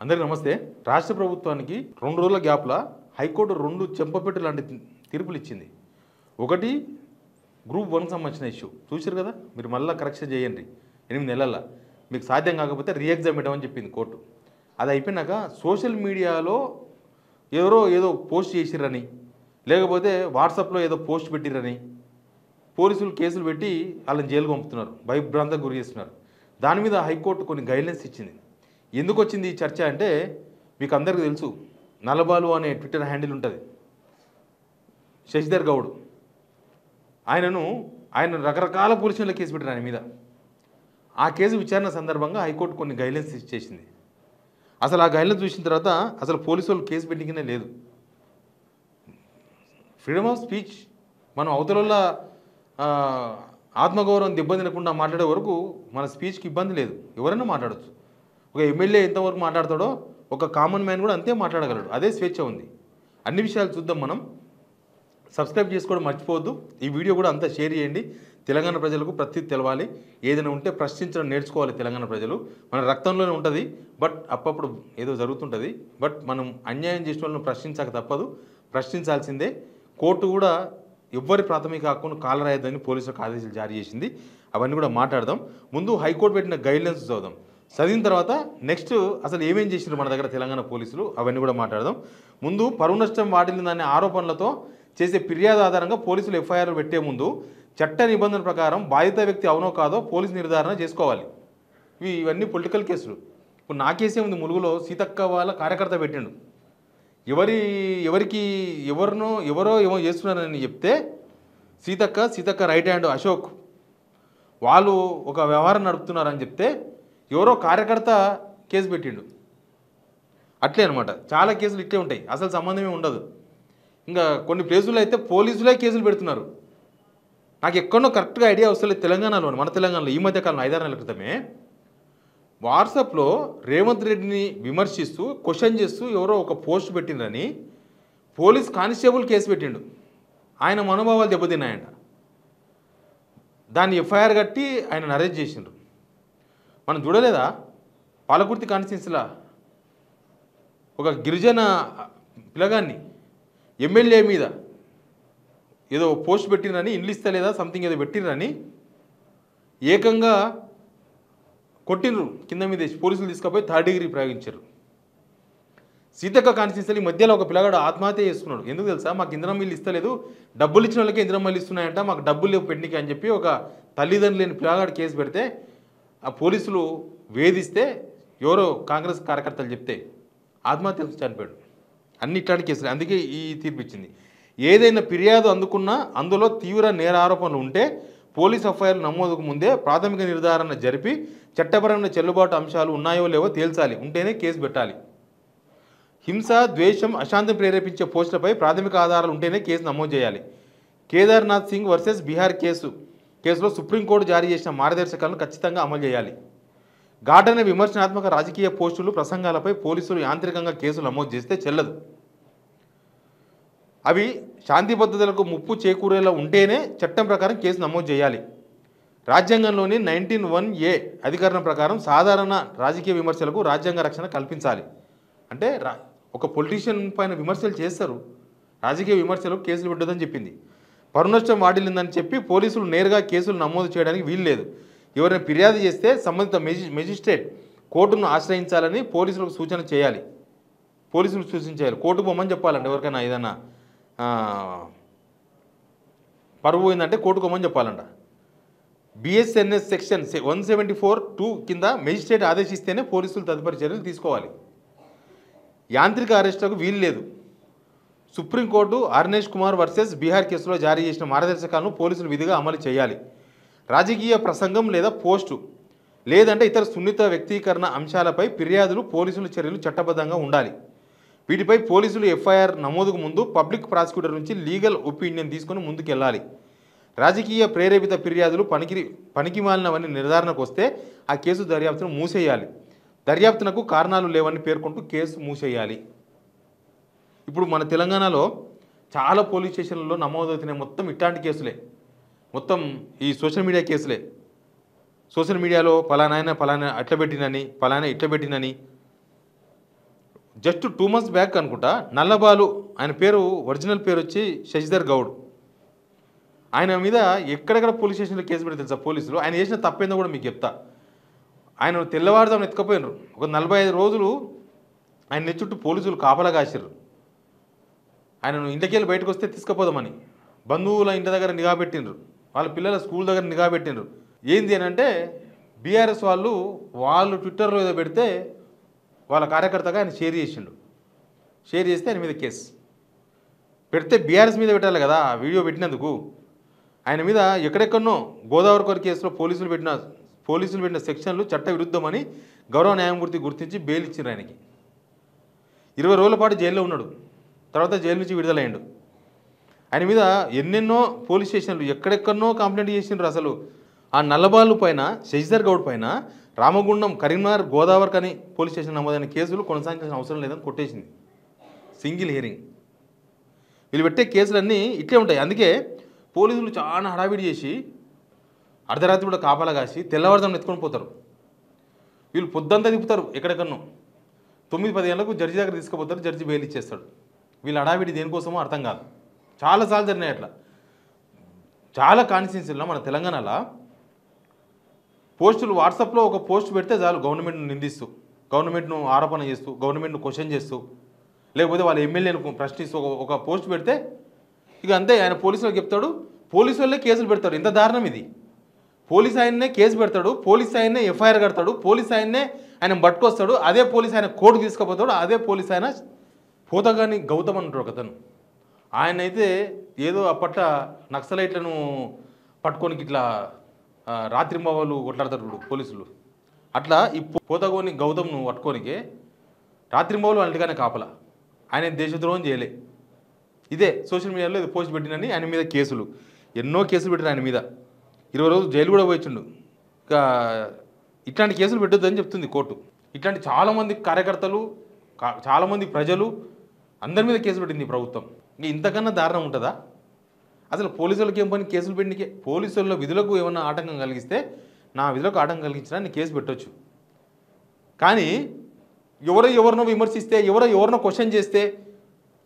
అందరికీ నమస్తే. రాష్ట్ర ప్రభుత్వానికి 2 రోజుల గ్యాప్‌ల హైకోర్టు 2 చెంపపెట్టు లాంటి తీర్పులు ఇచ్చింది. ఒకటి గ్రూప్ 1 సంబంధించిన ఇష్యూ చూశారు కదా, మీరు మళ్ళీ కరెక్షన్ చేయండి 8 నెలల్లో, మీకు సాధ్యం కాకపోతే రీఎగ్జామ్ ఇవ్వమని చెప్పింది కోర్టు. అది అయిపోయినాక సోషల్ మీడియాలో ఎవరో ఏదో పోస్ట్ చేసిరని, లేకపోతే వాట్సాప్లో ఏదో పోస్ట్ పెట్టిరని పోలీసులు కేసులు పెట్టి వాళ్ళని జైలుకు పంపుతున్నారు, భయభ్రాంతకు గురి చేస్తున్నారు. దాని మీద హైకోర్టు కొన్ని గైడ్లైన్స్ ఇచ్చింది. ఎందుకు వచ్చింది ఈ చర్చ అంటే, మీకు అందరికీ తెలుసు, నలబాలు అనే ట్విట్టర్ హ్యాండిల్ ఉంటుంది, శశిధర్ గౌడ్. ఆయన రకరకాల పోలీసుల కేసు పెట్టారు ఆయన మీద. ఆ కేసు విచారణ సందర్భంగా హైకోర్టు కొన్ని గైడ్లైన్స్ ఇచ్చేసింది. అసలు ఆ గైడ్లైన్స్ చూసిన తర్వాత అసలు పోలీసు వాళ్ళు కేసు పెట్టిందనే లేదు. ఫ్రీడమ్ ఆఫ్ స్పీచ్, మనం అవతల ఆత్మగౌరవం దెబ్బ తినకుండా మాట్లాడే వరకు మన స్పీచ్కి ఇబ్బంది లేదు, ఎవరైనా మాట్లాడచ్చు. ఒక ఎమ్మెల్యే ఎంతవరకు మాట్లాడతాడో ఒక కామన్ మ్యాన్ కూడా అంతే మాట్లాడగలడు, అదే స్వేచ్ఛ ఉంది. అన్ని విషయాలు చూద్దాం మనం. సబ్స్క్రైబ్ చేసుకోవడం మర్చిపోవద్దు. ఈ వీడియో కూడా అంతా షేర్ చేయండి. తెలంగాణ ప్రజలకు ప్రతి తెలవాలి. ఏదైనా ఉంటే ప్రశ్నించడం నేర్చుకోవాలి తెలంగాణ ప్రజలు. మన రక్తంలోనే ఉంటుంది, బట్ అప్పుడప్పుడు ఏదో జరుగుతుంటుంది. బట్ మనం అన్యాయం చేసిన వాళ్ళని ప్రశ్నించక తప్పదు, ప్రశ్నించాల్సిందే. కోర్టు కూడా ఎవ్వరి ప్రాథమిక హక్కును కాలరాయద్దని పోలీసులకు ఆదేశాలు జారీ చేసింది. అవన్నీ కూడా మాట్లాడదాం. ముందు హైకోర్టు పెట్టిన గైడ్లైన్స్ చదువుదాం. చదివిన తర్వాత నెక్స్ట్ అసలు ఏమేం చేసినారు మన దగ్గర తెలంగాణ పోలీసులు, అవన్నీ కూడా మాట్లాడదాం. ముందు పరువు నష్టం వాటిల్లిందనే ఆరోపణలతో చేసే ఫిర్యాదు ఆధారంగా పోలీసులు ఎఫ్ఐఆర్ పెట్టే ముందు చట్ట నిబంధన ప్రకారం బాధిత వ్యక్తి అవునో కాదో పోలీసు నిర్ధారణ చేసుకోవాలి. ఇవన్నీ పొలిటికల్ కేసులు. ఇప్పుడు నా కేసే ఉంది, ములుగులో సీతక్క వాళ్ళ కార్యకర్త పెట్టిండు. ఎవరో ఏమో చేస్తున్నారని చెప్తే సీతక్క రైట్ హ్యాండ్ అశోక్ వాళ్ళు ఒక వ్యవహారం నడుపుతున్నారని చెప్తే ఎవరో కార్యకర్త కేసు పెట్టిండు. అట్లే అనమాట, చాలా కేసులు ఇట్లే ఉంటాయి, అసలు సంబంధమే ఉండదు. ఇంకా కొన్ని ప్లేసుల్లో అయితే పోలీసులే కేసులు పెడుతున్నారు. నాకు ఎక్కడో కరెక్ట్గా ఐడియా వస్తలేదు. మన తెలంగాణలో ఈ మధ్యకాలంలో 5-6 నెలల క్రితమే వాట్సాప్లో రేవంత్ రెడ్డిని విమర్శిస్తూ క్వశ్చన్ చేస్తూ ఎవరో ఒక పోస్ట్ పెట్టిందని పోలీస్ కానిస్టేబుల్ కేసు పెట్టిండు. ఆయన మనోభావాలు దెబ్బతిన్నాయంట. దాన్ని ఎఫ్ఐఆర్ కట్టి ఆయన అరెస్ట్ చేసిండ్రు. మనం చూడలేదా, పాలకుర్తి కాన్స్టిట్యున్సీలో ఒక గిరిజన పిల్లగాన్ని ఎమ్మెల్యే మీద ఏదో పోస్ట్ పెట్టిరని, ఇండ్లు ఇస్తలేదా సంథింగ్ ఏదో పెట్టిరని ఏకంగా కొట్టినరు, కింద మీద పోలీసులు తీసుకుపోయి 3rd డిగ్రీ ప్రయోగించారు. సీతక్క కాన్స్టిట్యున్సీ మధ్యలో ఒక పిల్లగాడు ఆత్మహత్య చేసుకున్నాడు. ఎందుకు తెలుసా, మాకు ఇందిరమ్మ ఇల్లు ఇస్తలేదు, డబ్బులు ఇచ్చిన వాళ్ళకే ఇందిరమ్మ ఇల్లు ఇస్తున్నాయంట, మాకు డబ్బులు లేవు పెండికి అని చెప్పి ఒక తల్లిదండ్రులు లేని పిల్లగాడు కేసు పెడితే ఆ పోలీసులు వేధిస్తే ఎవరో కాంగ్రెస్ కార్యకర్తలు చెప్తే ఆత్మహత్య చనిపోయాడు. అన్ని ఇట్లాంటి కేసులు. అందుకే ఈ తీర్పు ఇచ్చింది. ఏదైనా ఫిర్యాదు అందుకున్నా అందులో తీవ్ర నేర ఆరోపణలు ఉంటే పోలీస్ ఎఫ్ఐఆర్ నమోదుకు ముందే ప్రాథమిక నిర్ధారణ జరిపి చట్టపరమైన చెల్లుబాటు అంశాలు ఉన్నాయో లేవో తేల్చాలి, ఉంటేనే కేసు పెట్టాలి. హింస, ద్వేషం, అశాంతి ప్రేరేపించే పోస్టులపై ప్రాథమిక ఆధారాలు ఉంటేనే కేసు నమోదు చేయాలి. కేదార్నాథ్ సింగ్ వర్సెస్ బీహార్ కేసులో సుప్రీంకోర్టు జారీ చేసిన మార్గదర్శకాలను ఖచ్చితంగా అమలు చేయాలి. ఘాటైన విమర్శనాత్మక రాజకీయ పోస్టులు, ప్రసంగాలపై పోలీసులు యాంత్రికంగా కేసులు నమోదు చేస్తే చెల్లదు. అవి శాంతి భద్రతలకు ముప్పు చేకూరేలా ఉంటేనే చట్టం ప్రకారం కేసు నమోదు చేయాలి. రాజ్యాంగంలోని 19(1)(a) అధికరణం ప్రకారం సాధారణ రాజకీయ విమర్శలకు రాజ్యాంగ రక్షణ కల్పించాలి. అంటే ఒక పొలిటీషియన్ పైన విమర్శలు చేస్తారు, రాజకీయ విమర్శలకు కేసులు పెట్టదని చెప్పింది. పరువు నష్టం వాటిల్లిందని చెప్పి పోలీసులు నేరుగా కేసులు నమోదు చేయడానికి వీలు లేదు. ఎవరైనా ఫిర్యాదు చేస్తే సంబంధిత మెజిస్ట్రేట్ కోర్టును ఆశ్రయించాలని పోలీసులకు సూచించాలి. కోర్టుకు పోమని చెప్పాలండి. ఎవరికైనా ఏదైనా పరువు పోయిందంటే కోర్టుకు పోమని చెప్పాలంట. బిఎస్ఎన్ఎస్ సెక్షన్ 174(2) కింద మెజిస్ట్రేట్ ఆదేశిస్తేనే పోలీసులు తదుపరి చర్యలు తీసుకోవాలి. యాంత్రిక అరెస్టులకు వీలు లేదు. సుప్రీంకోర్టు అర్నేష్ కుమార్ వర్సెస్ బీహార్ కేసులో జారీ చేసిన మార్గదర్శకాలను పోలీసులు విధిగా అమలు చేయాలి. రాజకీయ ప్రసంగం లేదా పోస్టు లేదంటే ఇతర సున్నిత వ్యక్తీకరణ అంశాలపై ఫిర్యాదులు, పోలీసుల చర్యలు చట్టబద్ధంగా ఉండాలి. వీటిపై పోలీసులు ఎఫ్ఐఆర్ నమోదుకు ముందు పబ్లిక్ ప్రాసిక్యూటర్ నుంచి లీగల్ ఒపీనియన్ తీసుకుని ముందుకెళ్లాలి. రాజకీయ ప్రేరేపిత ఫిర్యాదులు పనికి మాలినవన్నీ నిర్ధారణకు వస్తే ఆ కేసు దర్యాప్తును మూసేయాలి. దర్యాప్తునకు కారణాలు లేవని పేర్కొంటూ కేసు మూసేయాలి. ఇప్పుడు మన తెలంగాణలో చాలా పోలీస్ స్టేషన్లలో నమోదవుతున్నాయి మొత్తం ఇట్లాంటి కేసులే, మొత్తం ఈ సోషల్ మీడియా కేసులే. సోషల్ మీడియాలో పలానా అట్లా పెట్టినని, పలానా ఇట్లా పెట్టినని, జస్ట్ 2 months బ్యాక్ అనుకుంటా నల్లబాలు, ఆయన పేరు ఒరిజినల్ పేరు వచ్చి శశిధర్ గౌడ్. ఆయన మీద ఎక్కడెక్కడ పోలీస్ స్టేషన్లో కేసు పెడితే తెలుసా పోలీసులు. ఆయన చేసిన తప్పేందో కూడా మీకు చెప్తా. ఆయన తెల్లవారుదామని ఎత్తుకపోయినారు. ఒక 45 రోజులు ఆయన చుట్టూ పోలీసులు కాపలా కాసిర్రు. ఆయనను ఇంటికి వెళ్ళి బయటకు వస్తే తీసుకుపోదామని బంధువుల ఇంటి దగ్గర నిఘా పెట్టిండ్రు, వాళ్ళ పిల్లల స్కూల్ దగ్గర నిఘా పెట్టిండ్రు. ఏంది అని అంటే బీఆర్ఎస్ వాళ్ళు ట్విట్టర్లో ఏదో పెడితే వాళ్ళ కార్యకర్తగా ఆయన షేర్ చేసిండు. షేర్ చేస్తే ఆయన మీద కేసు పెడితే బీఆర్ఎస్ మీద పెట్టాలి కదా వీడియో పెట్టినందుకు. ఆయన మీద ఎక్కడెక్కడనో గోదావరి కోరి కేసులో పోలీసులు పెట్టిన సెక్షన్లు చట్ట విరుద్ధమని గౌరవ న్యాయమూర్తి గుర్తించి బెయిల్ ఇచ్చిండ్రు. ఆయనకి 20 రోజుల పాటు జైల్లో ఉన్నాడు. తర్వాత జైలు నుంచి విడుదలయ్యాడు. ఆయన మీద ఎన్నెన్నో పోలీస్ స్టేషన్లు ఎక్కడెక్కడనో కంప్లైంట్ చేసిండ్రు. అసలు ఆ నల్లబాలు పైన, శశిధర్ గౌడ్ పైన రామగుండం, కరీంనగర్, గోదావరి అని పోలీస్ స్టేషన్ నమోదైన కేసులు కొనసాగించాల్సిన అవసరం లేదని కొట్టేసింది సింగిల్ హియరింగ్. వీళ్ళు పెట్టే కేసులన్నీ ఇట్లే ఉంటాయి. అందుకే పోలీసులు చాలా హడావిడి చేసి అర్ధరాత్రి కూడా కాపలా కాసి తెల్లవారుజామున ఎత్తుకొని పోతారు. వీళ్ళు పొద్దంతా తిప్పుతారు ఎక్కడెక్కడనో. 9-10 గంటలకు జడ్జి దగ్గర తీసుకుపోతారు. జడ్జి బెయిల్ ఇచ్చేస్తాడు. వీళ్ళ హడావిడి దేనికోసమో అర్థం కాదు. చాలాసార్లు జరిగినాయి అట్లా. చాలా కాన్స్టిట్యున్సీల్లో మన తెలంగాణలో పోస్టులు వాట్సాప్లో ఒక పోస్ట్ పెడితే చాలు గవర్నమెంట్ను నిందిస్తూ, గవర్నమెంట్ను ఆరోపణ చేస్తూ, గవర్నమెంట్ను క్వశ్చన్ చేస్తూ, లేకపోతే వాళ్ళ ఎమ్మెల్యేను ప్రశ్నిస్తూ ఒక పోస్ట్ పెడితే ఇక అంతే. ఆయన పోలీసులకు చెప్తాడు, పోలీసు వాళ్ళే కేసులు పెడతాడు. ఇంత దారుణం ఇది. పోలీస్ ఆయన్నే కేసు పెడతాడు, పోలీస్ ఆయన్నే ఎఫ్ఐఆర్ కడతాడు, పోలీస్ ఆయన్నే ఆయన పట్టుకొస్తాడు, అదే పోలీస్ ఆయన కోర్టు తీసుకుపోతాడు, అదే పోలీస్ ఆయన పోతగాని గౌతమ్ అంటాడు ఒకతను. ఆయన అయితే ఏదో అప్పట్లో నక్సలైట్లను పట్టుకోనికి ఇట్లా రాత్రింబవళ్ళు కొట్లాడతారు పోలీసులు. అట్లా ఈ పోతగోని గౌతమ్ను పట్టుకోనికి రాత్రింబవళ్ళు వాళ్ళంటిగానే కాపలా. ఆయన దేశద్రోహం చేయలే. ఇదే సోషల్ మీడియాలో ఇది పోస్ట్ పెట్టినని ఆయన మీద కేసులు, ఎన్నో కేసులు పెట్టారు ఆయన మీద. 20 రోజులు జైలు కూడా పోయించుండు. ఇంకా ఇట్లాంటి కేసులు పెట్టొద్దని చెప్తుంది కోర్టు. ఇట్లాంటి చాలామంది కార్యకర్తలు, చాలామంది ప్రజలు అందరి మీద కేసులు పెట్టింది ప్రభుత్వం. ఇంకా ఇంతకన్నా దారుణం ఉంటుందా? అసలు పోలీసులకు ఏం పని కేసులు పెట్టినకే? పోలీసుల విధులకు ఏమన్నా ఆటంకం కలిగిస్తే నా విధులకు ఆటంకం కలిగించినా నేను కేసు పెట్టవచ్చు. కానీ ఎవరినో విమర్శిస్తే, ఎవరినో క్వశ్చన్ చేస్తే,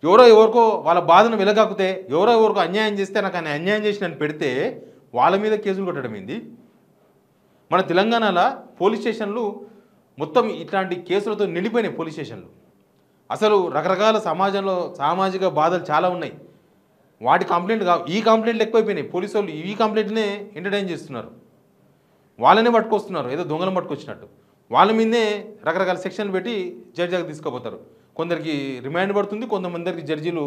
ఎవరికో వాళ్ళ బాధను వెలగాకుతే, ఎవరికో అన్యాయం చేస్తే నాకు ఆయన అన్యాయం చేసి నన్ను పెడితే వాళ్ళ మీద కేసులు కొట్టడం ఏంది? మన తెలంగాణలో పోలీస్ స్టేషన్లు మొత్తం ఇట్లాంటి కేసులతో నిండిపోయినాయి పోలీస్ స్టేషన్లు. అసలు రకరకాల సమాజంలో సామాజిక బాధలు చాలా ఉన్నాయి. వాటి కంప్లైంట్ ఈ కంప్లైంట్లు ఎక్కువైపోయినాయి. పోలీసు వాళ్ళు ఈ కంప్లైంట్నే ఎంటర్టైన్ చేస్తున్నారు. వాళ్ళనే పట్టుకొస్తున్నారు ఏదో దొంగలను పట్టుకొచ్చినట్టు. వాళ్ళ మీదనే రకరకాల సెక్షన్లు పెట్టి జడ్జి దగ్గర తీసుకుపోతారు. కొందరికి రిమాండ్ పడుతుంది, కొంతమందికి జడ్జీలు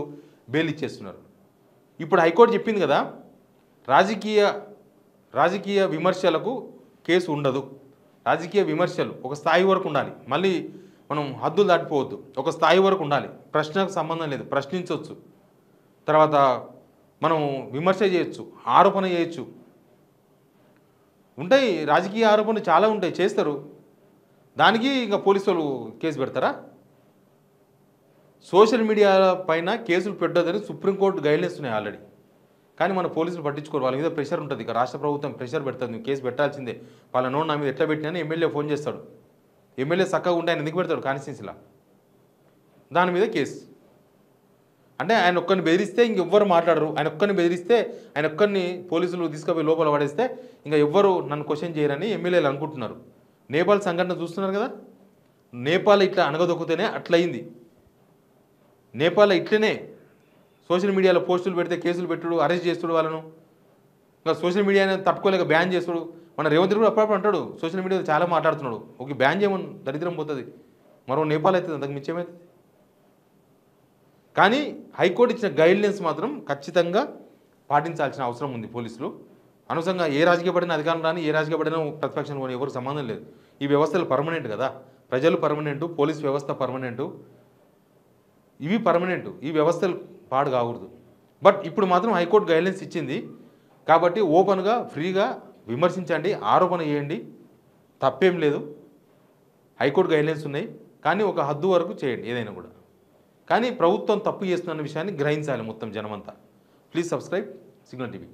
బెయిల్ ఇచ్చేస్తున్నారు. ఇప్పుడు హైకోర్టు చెప్పింది కదా, రాజకీయ విమర్శలకు కేసు ఉండదు. రాజకీయ విమర్శలు ఒక స్థాయి వరకు ఉండాలి. మళ్ళీ మనం హద్దులు దాటిపోవద్దు. ఒక స్థాయి వరకు ఉండాలి. ప్రశ్నకు సంబంధం లేదు, ప్రశ్నించవచ్చు. తర్వాత మనం విమర్శ చేయొచ్చు, ఆరోపణ చేయొచ్చు. ఉంటాయి రాజకీయ ఆరోపణలు చాలా ఉంటాయి, చేస్తారు. దానికి ఇంకా పోలీసు వాళ్ళు కేసు పెడతారా? సోషల్ మీడియా పైన కేసులు పెట్టొద్దని సుప్రీంకోర్టు గైడ్లైన్స్ ఉన్నాయి ఆల్రెడీ. కానీ మన పోలీసులు పట్టించుకోరు. వాళ్ళ మీద ప్రెషర్ ఉంటుంది. ఇక రాష్ట్ర ప్రభుత్వం ప్రెషర్ పెడుతుంది, నువ్వు కేసు పెట్టాల్సిందే. వాళ్ళ నోడు నా మీద ఎట్లా పెట్టినా ఎమ్మెల్యే ఫోన్ చేస్తాడు. ఎమ్మెల్యే చక్కగా ఉంటే ఆయన ఎందుకు పెడతాడు కాన్స్టిట్యున్సీలా? దాని మీద కేసు. అంటే ఆయన ఒక్కరిని బెదిరిస్తే ఇంకెవ్వరు మాట్లాడరు. ఆయన ఒక్కరిని బెదిరిస్తే, ఆయన ఒక్కరిని పోలీసులు తీసుకుపోయి లోపల పడేస్తే ఇంకా ఎవ్వరు నన్ను క్వశ్చన్ చేయరని ఎమ్మెల్యేలు అనుకుంటున్నారు. నేపాల్ సంఘటన చూస్తున్నారు కదా. నేపాల్ ఇట్లా అనగదొక్కుతేనే అట్లయింది. నేపాల్ ఇట్లనే సోషల్ మీడియాలో పోస్టులు పెడితే కేసులు పెట్టుడు, అరెస్ట్ చేస్తుడు వాళ్ళను. ఇంకా సోషల్ మీడియాని తట్టుకోలేక బ్యాన్ చేస్తుడు. మన రేవంత్ రెడ్డి కూడా అప్పుడప్పుడు అంటాడు సోషల్ మీడియాలో చాలా మాట్లాడుతున్నాడు. ఒక బ్యాన్ చేయమని దరిద్రం పోతుంది. మరో నేపాల్ అవుతుంది, అంతకు మించేమవుతుంది. కానీ హైకోర్టు ఇచ్చిన గైడ్లైన్స్ మాత్రం ఖచ్చితంగా పాటించాల్సిన అవసరం ఉంది పోలీసులు. అనవసరంగా ఏ రాజకీయ పడిన అధికారం రాని, ఏ రాజకీయ పడిన ప్రతిపక్షం కొని ఎవరికి సంబంధం లేదు. ఈ వ్యవస్థలు పర్మనెంట్ కదా. ప్రజలు పర్మనెంటు, పోలీస్ వ్యవస్థ పర్మనెంటు, ఇవి పర్మనెంటు. ఈ వ్యవస్థలు పాడు కాకూడదు. బట్ ఇప్పుడు మాత్రం హైకోర్టు గైడ్లైన్స్ ఇచ్చింది కాబట్టి ఓపెన్గా ఫ్రీగా విమర్శించండి, ఆరోపణ చేయండి, తప్పేం లేదు. హైకోర్టు గైడ్లైన్స్ ఉన్నాయి. కానీ ఒక హద్దు వరకు చేయండి ఏదైనా కూడా. కానీ ప్రభుత్వం తప్పు చేస్తున్న విషయాన్ని గ్రహించాలి మొత్తం జనమంతా. Please subscribe signal TV.